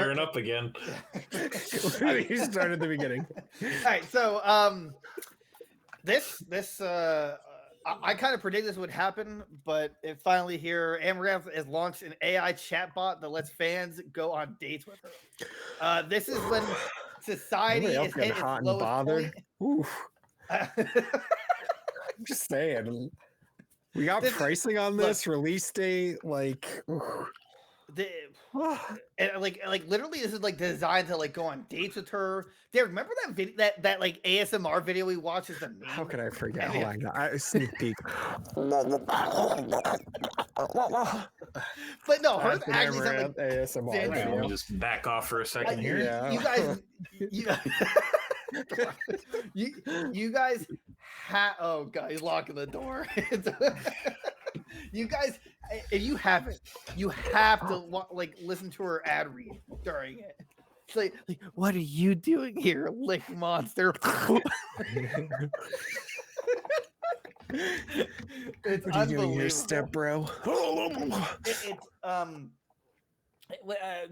firing up again. You started at the beginning. All right, so I kind of predicted this would happen, but it finally here. Amouranth has launched an AI chatbot that lets fans go on dates with her. This is when society is hit its lowest point. Oof. I'm just saying. We got pricing on this release date, like. Like literally, this is like designed to like go on dates with her. There, remember that video, that like ASMR video we watched? Is the meme? How could I forget? Hold on, I sneak peek. But no, hers actually sound like ASMR Let me just back off for a second here. You guys, oh god, he's locking the door. You guys, if you haven't, you have to like listen to her ad read during it. It's like what are you doing here, lick monster? It's what are you doing here, step bro?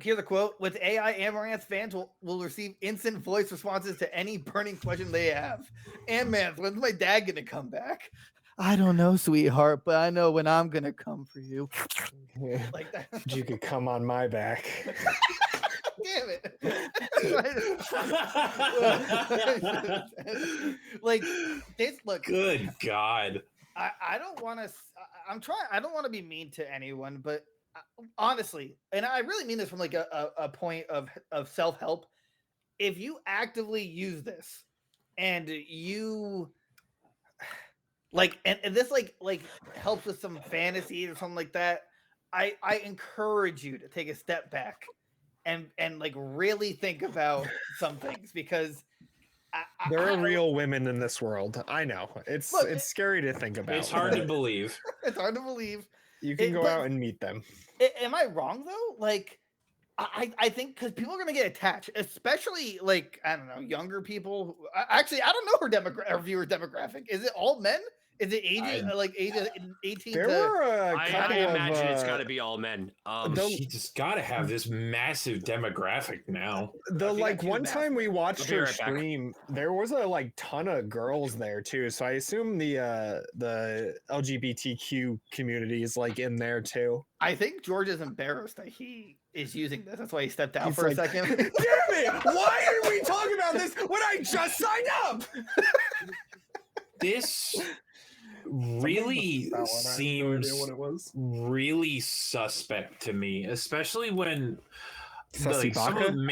Here's a quote: "With AI, Amouranth fans will receive instant voice responses to any burning question they have. Amouranth, when's my dad gonna come back? I don't know, sweetheart, but I know when I'm gonna come for you." Like that. You could come on my back. Damn it! Like this. Look. Good God. I don't want to. I'm trying. I don't want to be mean to anyone, but honestly, and I really mean this from like a point of self-help. If you actively use this, and you like, and this like helps with some fantasies or something like that, I encourage you to take a step back and like really think about some things, because there are real women in this world. I know it's scary to think about. It's hard to believe. It's hard to believe. You can go out and meet them. Am I wrong though? Like, I think because people are gonna get attached, especially like I don't know, younger people. Actually, I don't know her viewer demographic. Is it all men? Is it age 18? There were I imagine it's got to be all men. She just got to have this massive demographic now. Like one time we watched her stream, there was a like ton of girls there too. So I assume the LGBTQ community is like in there too. I think George is embarrassed that he is using this. That's why he stepped out for a second. Damn it! Why are we talking about this when I just signed up? This really seems really suspect to me, especially when like, some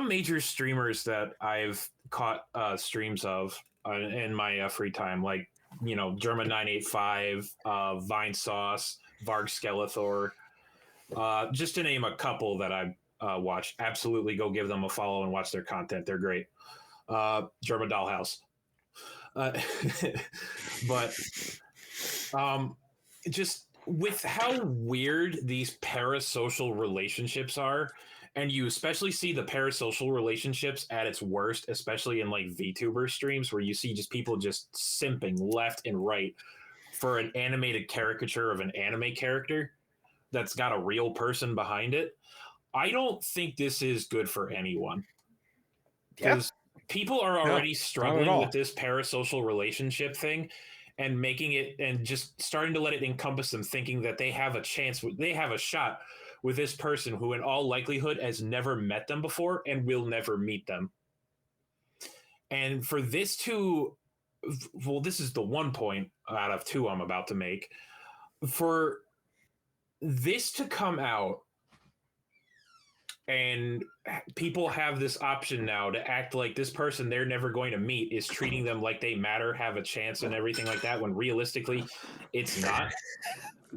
major streamers that I've caught streams of in my free time, like German 985, Vine Sauce, Varg Skeletor, just to name a couple that I watch. Absolutely, go give them a follow and watch their content. They're great. German Dollhouse. But just with how weird these parasocial relationships are, and you especially see the parasocial relationships at its worst, especially in like VTuber streams where you see just people just simping left and right for an animated caricature of an anime character that's got a real person behind it. I don't think this is good for anyone. Because people are already struggling with this parasocial relationship thing and making it and just starting to let it encompass them, thinking that they have a chance, they have a shot with this person who in all likelihood has never met them before and will never meet them. And for this to, well, this is the one point out of two I'm about to make. For this to come out and people have this option now to act like this person they're never going to meet is treating them like they matter, have a chance and everything like that, when realistically it's not.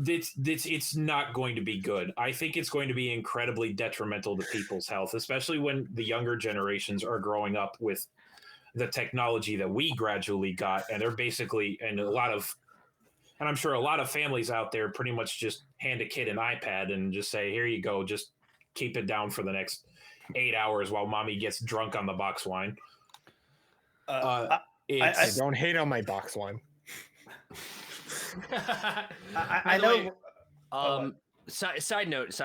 It's not going to be good. I think it's going to be incredibly detrimental to people's health, especially when the younger generations are growing up with the technology that we gradually got. And they're basically, and I'm sure a lot of families out there pretty much just hand a kid an iPad and just say, here you go, just keep it down for the next 8 hours while mommy gets drunk on the box wine. I don't hate on my box wine. I know. Side note.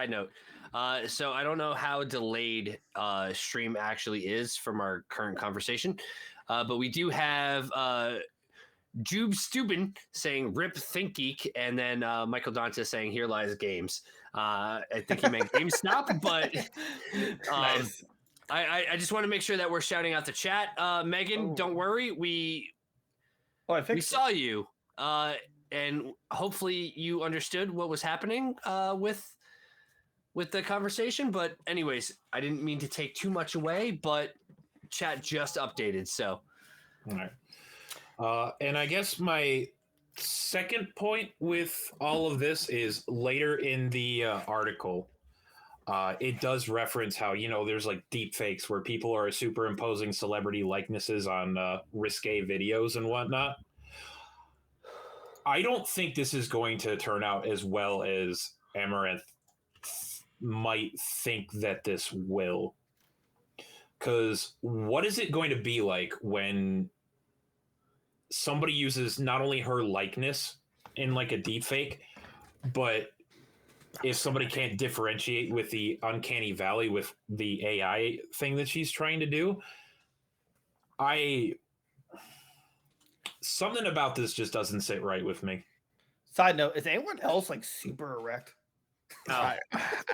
So I don't know how delayed stream actually is from our current conversation, but we do have Jube Steuben saying "Rip Think Geek," and then Michael Dante saying "Here lies games." I think he meant GameStop, but Nice. I just want to make sure that we're shouting out the chat. Megan, don't worry, we saw you, and hopefully you understood what was happening with the conversation. But anyways, I didn't mean to take too much away, but chat just updated, so. All right. And I guess my second point with all of this is later in the article, it does reference how, there's like deep fakes where people are superimposing celebrity likenesses on risque videos and whatnot. I don't think this is going to turn out as well as Amouranth might think that this will. Because what is it going to be like when somebody uses not only her likeness in like a deep fake, but if somebody can't differentiate with the uncanny valley with the AI thing that she's trying to do, something about this just doesn't sit right with me. Side note: is anyone else like super erect? I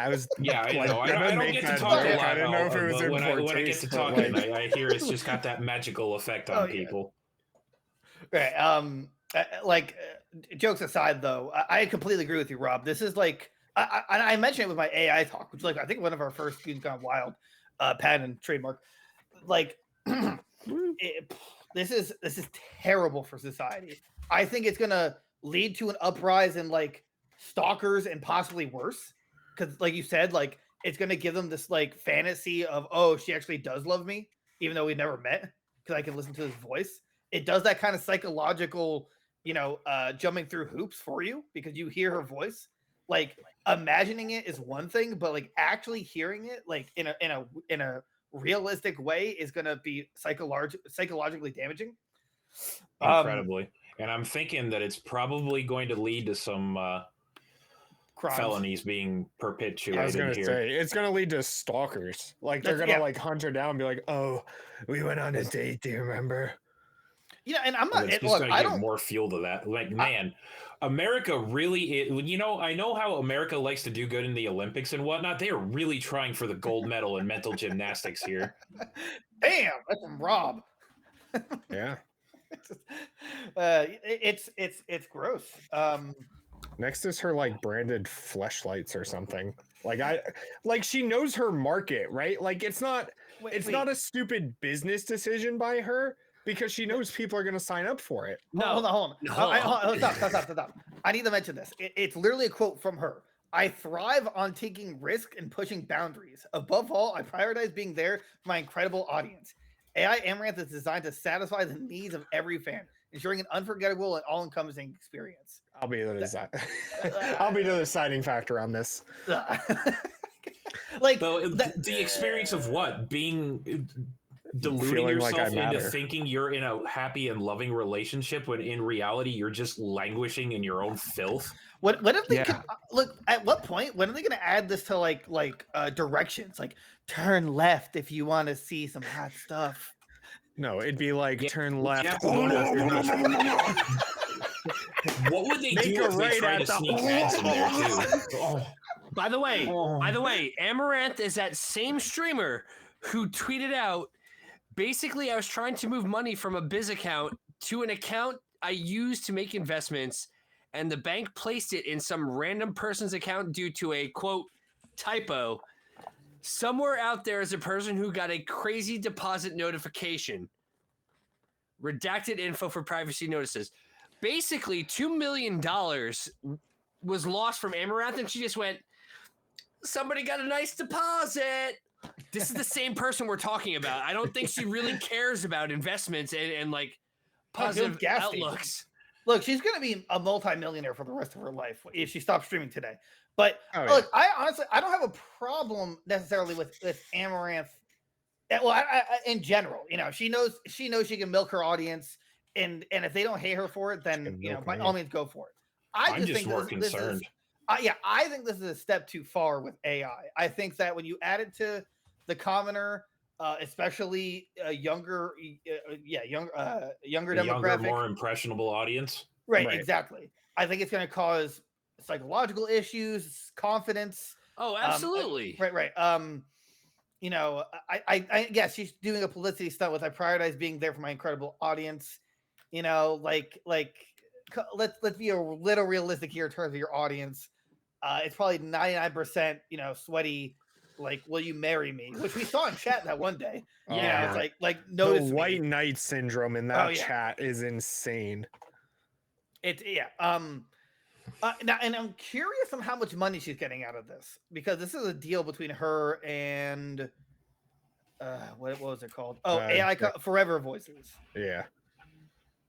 was yeah, I know. I don't get to talk a lot. I don't know if it was in when I get to talking, I hear it's just got that magical effect on people. Right. Jokes aside, though, I completely agree with you, Rob. This is like I mentioned it with my AI talk, which is like I think one of our first Goons Gone Wild, patent and trademark. Like, this is terrible for society. I think it's gonna lead to an uprise in like stalkers and possibly worse, because like you said, like it's gonna give them this like fantasy of, oh, she actually does love me, even though we've never met, because I can listen to his voice. It does that kind of psychological, jumping through hoops for you because you hear her voice. Like imagining it is one thing, but like actually hearing it, like in a realistic way, is going to be psychologically damaging. Incredibly, and I'm thinking that it's probably going to lead to some felonies being perpetuated. I was going to say it's going to lead to stalkers. Like they're going to like hunt her down and be like, "Oh, we went on a date. Do you remember?" Yeah, and I'm not. It's just going to give more fuel to that. Like, man, America really. I know how America likes to do good in the Olympics and whatnot. They are really trying for the gold medal in mental gymnastics here. Damn, that's from Rob. Yeah. It's gross. Next is her like branded fleshlights or something. Like she knows her market, right? Like it's not not a stupid business decision by her. Because she knows people are going to sign up for it. No, hold on. Stop. I need to mention this. It's literally a quote from her. I thrive on taking risk and pushing boundaries. Above all, I prioritize being there for my incredible audience. AI Amouranth is designed to satisfy the needs of every fan, ensuring an unforgettable and all-encompassing experience. I'll be the deciding factor on this. Like the experience of what? Being deluding yourself into thinking you're in a happy and loving relationship when in reality you're just languishing in your own filth. What if they could look at what point? When are they going to add this to like directions, like turn left if you want to see some hot stuff? No, it'd be like turn left. What would they do if they tried to sneak ads in there too? By the way, Amouranth is that same streamer who tweeted out, basically, I was trying to move money from a biz account to an account I used to make investments, and the bank placed it in some random person's account due to a, quote, typo. Somewhere out there is a person who got a crazy deposit notification. Redacted info for privacy notices. Basically, $2 million was lost from Amouranth, and she just went, somebody got a nice deposit. This is the same person we're talking about. I don't think she really cares about investments and like positive outlooks. Look, she's going to be a multimillionaire for the rest of her life if she stops streaming today. But look, I honestly, I don't have a problem necessarily with Amouranth. Well, I, in general, she knows she can milk her audience, and if they don't hate her for it, then by all means go for it. I'm just more concerned. Yeah, I think this is a step too far with AI. I think that when you add it to the commoner, especially younger, younger A younger, demographic, more impressionable audience. right? Exactly. I think it's going to cause psychological issues, confidence. Oh, absolutely. Right. You know, I guess she's doing a publicity stunt with I prioritize being there for my incredible audience. You know, let's be a little realistic here in terms of your audience. It's probably 99%, you know, sweaty. Like, will you marry me? Which we saw in chat that one day. Yeah. You know, it's like notice the white me. knight syndrome in that chat is insane. It's now, and I'm curious on how much money she's getting out of this, because this is a deal between her and what was it called? Oh, AI Forever Voices. Yeah.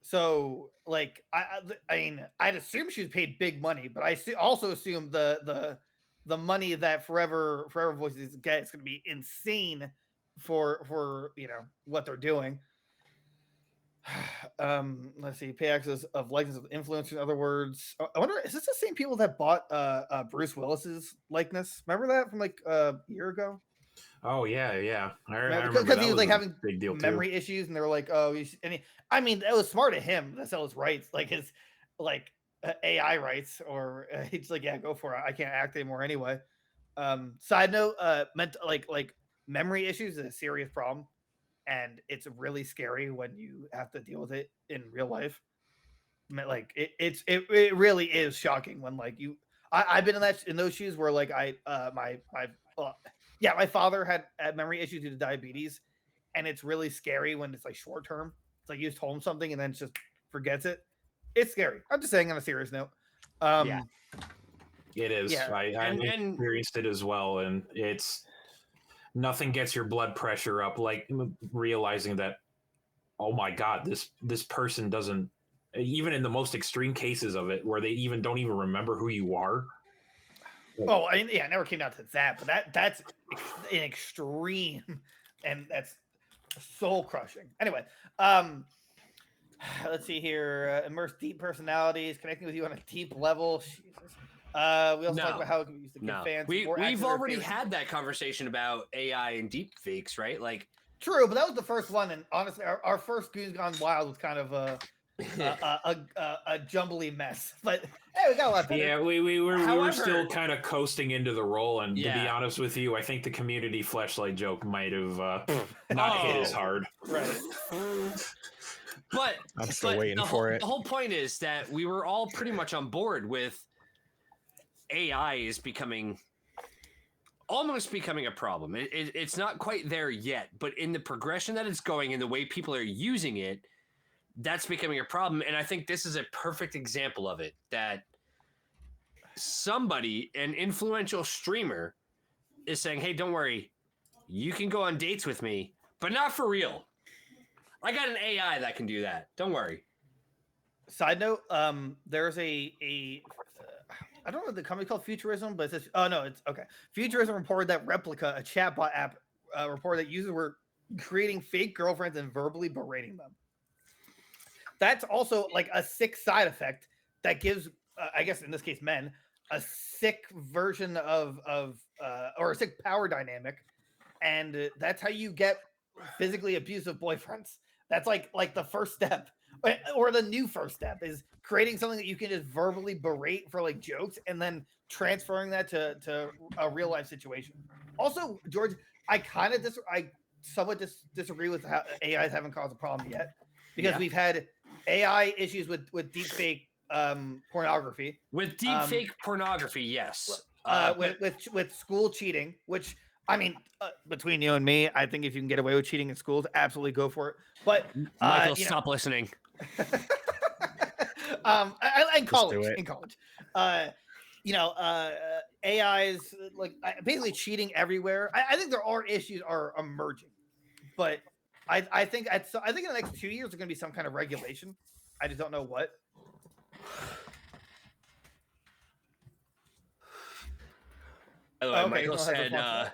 So, like, I mean, I'd assume she was paid big money, but I also assume the money that Forever Voices get is going to be insane for you know what they're doing. Let's see, pay access of likeness of influence. In other words, I wonder, is this the same people that bought Bruce Willis's likeness? Remember that from like a year ago? Oh yeah. I remember because that he was like having big deal memory issues, and they were like, "Oh, I mean, it was smart of him to sell his rights, like his AI rights, or he's like, yeah, go for it. I can't act anymore anyway." Side note, like memory issues is a serious problem, and it's really scary when you have to deal with it in real life. Like it really is shocking when like I've been in those shoes where like my father had memory issues due to diabetes, and it's really scary when it's like short term. It's like you just told him something and then just forgets it. It's scary. I'm just saying on a serious note. Yeah, it is. Yeah. I experienced it as well, and it's nothing gets your blood pressure up like realizing that, oh my God, this person doesn't, even in the most extreme cases of it where they don't even remember who you are. Oh, I mean, yeah, it never came down to that, but that's an extreme, and that's soul crushing. Anyway, let's see here. Immerse deep personalities, connecting with you on a deep level. Jesus. We also talk about how it can be used to give fans. We've already had that conversation about AI and deep fakes, right? Like, true, but that was the first one, and honestly, our first Goons Gone Wild was kind of a jumbly mess. But hey, we got a lot better. Yeah, we were still kind of coasting into the role, and to be honest with you, I think the community fleshlight joke might have not hit as hard. Right. But I'm still waiting for it. The whole point is that we were all pretty much on board with AI is almost becoming a problem. It's not quite there yet, but in the progression that it's going and the way people are using it, that's becoming a problem. And I think this is a perfect example of it, that somebody, an influential streamer, is saying, hey, don't worry, you can go on dates with me, but not for real. I got an AI that can do that. Don't worry. Side note, there's a I don't know the company called Futurism, but it says, oh no, it's okay. Futurism reported that Replica, a chatbot app, reported that users were creating fake girlfriends and verbally berating them. That's also like a sick side effect that gives, I guess in this case, men, a sick version of or a sick power dynamic, and that's how you get physically abusive boyfriends. That's like the first step, or the new first step is creating something that you can just verbally berate for like jokes, and then transferring that to a real life situation. Also, George, I somewhat disagree with how AIs haven't caused a problem yet, because we've had AI issues with deepfake pornography. With deepfake pornography, yes. With school cheating, which I mean, between you and me, I think if you can get away with cheating in schools, absolutely go for it. But Michael, stop listening. In college, AIs like basically cheating everywhere. I think there are issues are emerging, but I think in the next 2 years there's going to be some kind of regulation. I just don't know what. Michael said, I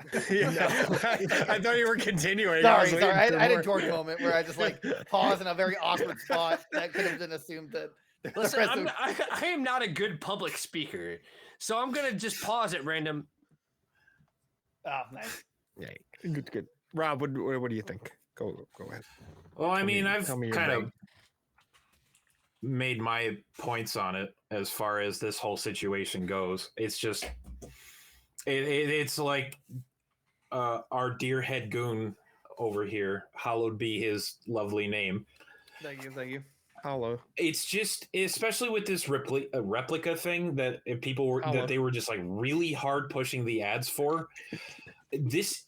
thought you were continuing. Sorry. I had a George moment where I just like paused in a very awkward spot that could have been assumed that Listen, I am not a good public speaker, so I'm gonna just pause at random. Oh, nice. Yeah, good. Rob, what do you think? Go ahead. Well, I mean, I've tell me your kind of brain. made my points on it as far as this whole situation goes. It's just, it's like our dear head goon over here, hallowed be his lovely name. Thank you. Hello. It's just, especially with this replica thing that people were Hello. that they were just like really hard pushing the ads for. This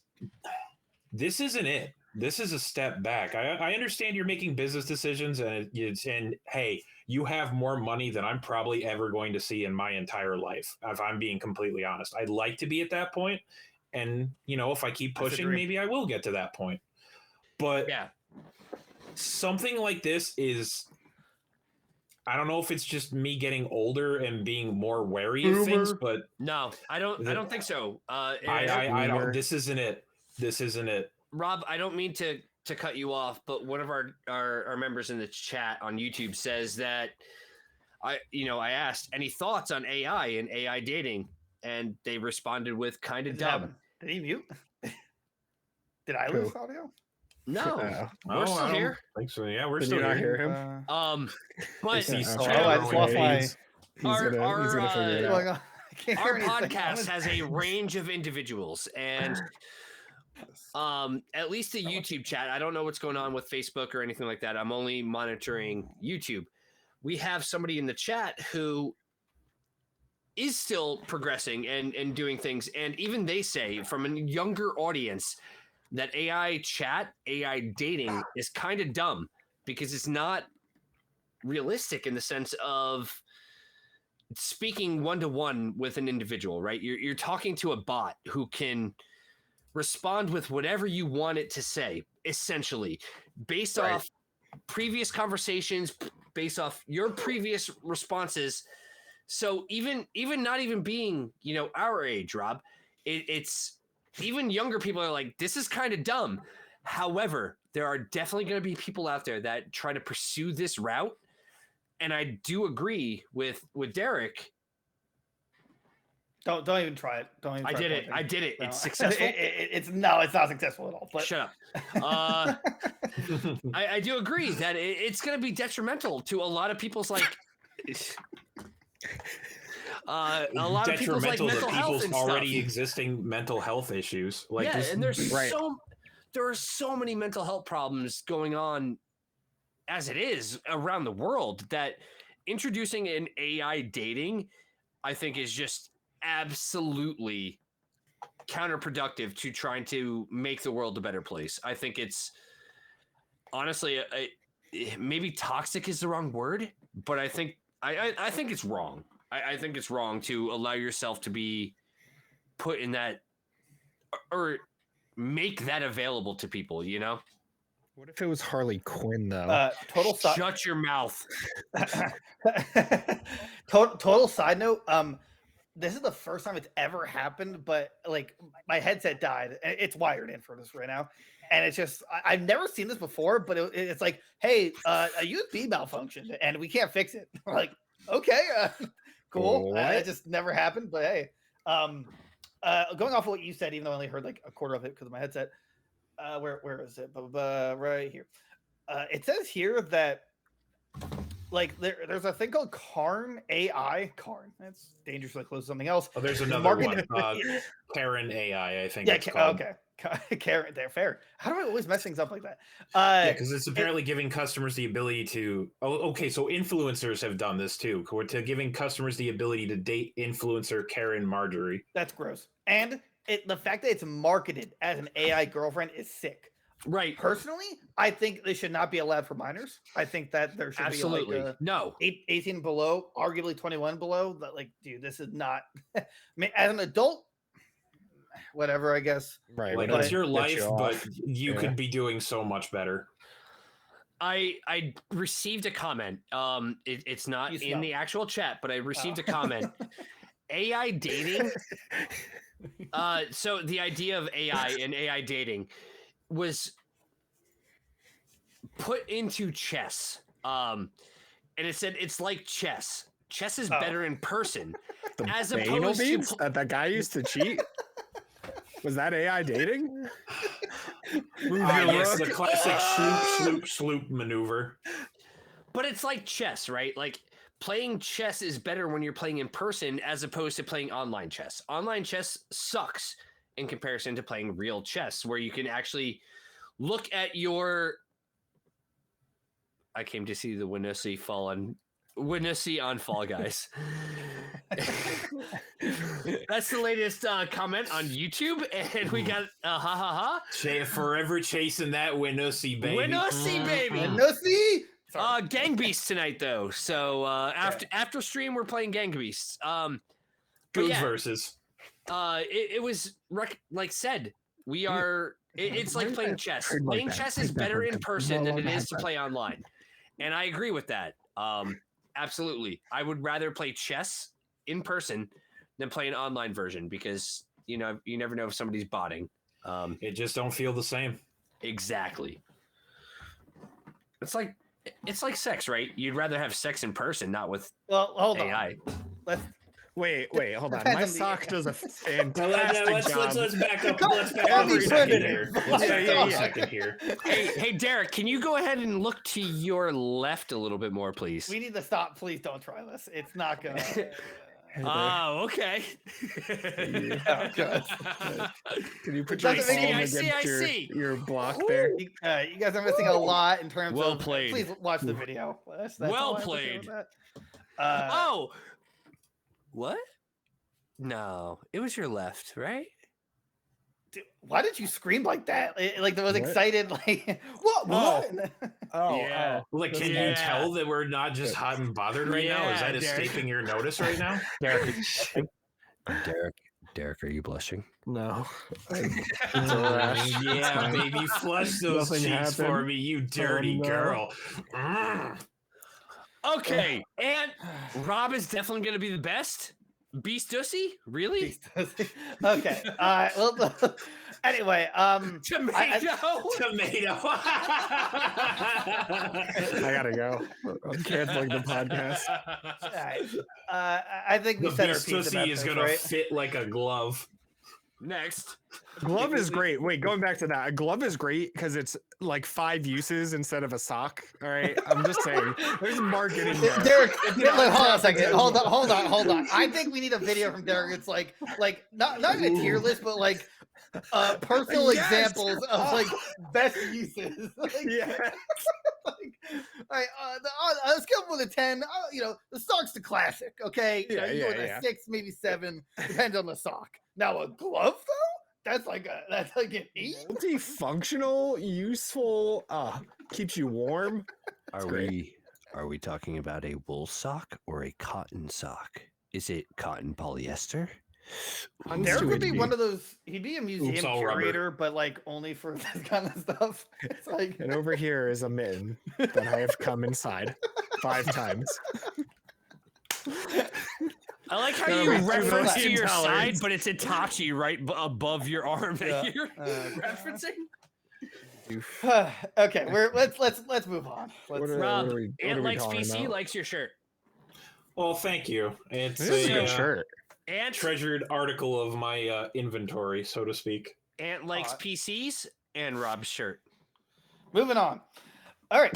isn't it. This is a step back. I understand you're making business decisions, and hey, you have more money than I'm probably ever going to see in my entire life. If I'm being completely honest, I'd like to be at that point, and if I keep pushing, maybe I will get to that point. But Yeah, something like this is, I don't know if it's just me getting older and being more wary of things, but no, I don't think so. I don't. This isn't it. This isn't it. Rob, I don't mean to cut you off, but one of our members in the chat on YouTube says that I asked any thoughts on AI and AI dating, and they responded with kind of dumb. Did he mute? Did I lose audio? No, we're still here. Think so. Yeah, we're Did still you not here. hear him? But I just lost my. He's gonna figure it out. Our podcast has a range of individuals, and at least the YouTube chat. I don't know what's going on with Facebook or anything like that. I'm only monitoring YouTube. We have somebody in the chat who is still progressing and doing things, and even they say from a younger audience that AI chat, AI dating is kind of dumb because it's not realistic in the sense of speaking one-to-one with an individual, right? You're talking to a bot who can respond with whatever you want it to say, essentially, based off previous conversations, based off your previous responses. So even not even being, our age, Rob, it's even younger people are like, this is kind of dumb. However, there are definitely going to be people out there that try to pursue this route. And I do agree with Derek. Don't even try it. Don't even. I did it. No. It's successful. It's not successful at all. But shut up. I do agree that it's going to be detrimental to a lot of people's a lot of people's mental health and already stuff. Existing mental health issues. And there are so many mental health problems going on as it is around the world that introducing an AI dating, I think, is just absolutely counterproductive to trying to make the world a better place. I think it's honestly maybe toxic is the wrong word, but I think it's wrong. I think it's wrong to allow yourself to be put in that or make that available to people, What if it was Harley Quinn though? Shut your mouth. Total side note. This is the first time it's ever happened, but my headset died. It's wired in for this right now, and it's just I've never seen this before. But it's like, hey, a USB malfunctioned, and we can't fix it. Like, okay, cool. It just never happened. But hey, going off of what you said, even though I only heard a quarter of it because of my headset. Where is it? Right here. It says here that there's a thing called Karn AI. Karn. That's dangerously close to something else. Oh, there's another one. Karen AI, I think. Yeah. Okay. Karen. They're fair. How do I always mess things up like that? Because it's apparently giving customers the ability to. Oh, okay. So influencers have done this too. To giving customers the ability to date influencer Karen Marjorie. That's gross. And the fact that it's marketed as an AI girlfriend is sick. Right. Personally, I think they should not be allowed for minors. I think that there should absolutely be no 18 below, arguably 21 below. That dude, this is not. I mean, as an adult, whatever, I guess. Right. It's your life, but you could be doing so much better. I received a comment. It's not in the actual chat, but I received a comment. AI dating. So the idea of AI and AI dating was put into chess. And and it said it's like chess. Chess is better in person, as Banal opposed beats to that guy used to cheat. Was that AI dating? Move Ah, your yes, rook. the classic sloop maneuver. But it's like chess, right? Like playing chess is better when you're playing in person as opposed to playing online chess. Online chess sucks in comparison to playing real chess, where you can actually look at your. I came to see the Winussi on Fall Guys. That's the latest comment on YouTube, and we got ha ha ha. Forever chasing that Winussi, baby. Winussi, baby. Winussi. Gang Beasts tonight though. So after stream we're playing Gang Beasts. Goons versus. It was like said. We are. It's like playing chess. Playing chess is better in person than it is to play online, and I agree with that. Absolutely, I would rather play chess in person than play an online version because you never know if somebody's botting. It just don't feel the same. Exactly. It's like sex, right? You'd rather have sex in person, not with hold AI. on. Let's Wait, hold on. Depends My on the- sock does a fantastic job. Let's back up. Let's back Call up me for a second Predator. here. Yeah, Let's back yeah, up a yeah. second here. Hey, Derek, can you go ahead and look to your left a little bit more, please? We need to stop. Please don't try this. It's not gonna. Oh, okay. Oh, God. Can you put It your doesn't make palm any- against your block there? You guys are missing a lot in terms Well of. played. Please watch the video. That's Well all I have to say played. about that. Oh, what? No, it was your left, right? Dude, why did you scream like that? Like I was What? excited. Like what? Oh, Yeah. Like, can you Yeah. tell that we're not just hot and bothered right now? Is Yeah, that Derek. escaping your notice right now? Derek, are you blushing? No. It's a rash. It's Yeah, fine. baby, flush those Nothing cheeks for happened. me, you dirty no. girl. Mm. Okay, and Rob is definitely going to be the best. Beast Dussy? Really? Okay. Well, anyway, Tomato? Tomato. I gotta go. I'm canceling the podcast. all right. I think we The said our beast piece pussy about is this, gonna right? fit like a glove. Next. Glove is great. Wait, going back to that, a glove is great because it's like 5 uses instead of a sock. All right, I'm just saying. There's marketing there. Derek, hold on a second. Hold on. I think we need a video from Derek. It's like not even a tier list, but like personal Yes! examples of like best uses. Like, Yeah. like, all right, on a scale of 1 to 10, the sock's the classic. Okay, you Yeah, go with a 6, maybe 7, depends on the sock. Now a glove though, that's like an 8. Multifunctional, useful, keeps you warm. Are great. we talking about a wool sock or a cotton sock? Is it cotton polyester? Derek would be one of those. He'd be a museum all rubber. curator, but like only for this kind of stuff. It's like And over here is a mitten that I have come inside 5 times. I like how That'll you be $2 reference to million. your side, but it's Itachi right above your arm that Yeah. you're referencing. okay. Let's move on. What Let's, are- Rob, we Ant likes talking PC, about? likes your shirt. Well, thank you. It's This is a a good shirt. Ant, treasured article of my inventory, so to speak. Ant likes PCs and Rob's shirt. moving on. All right.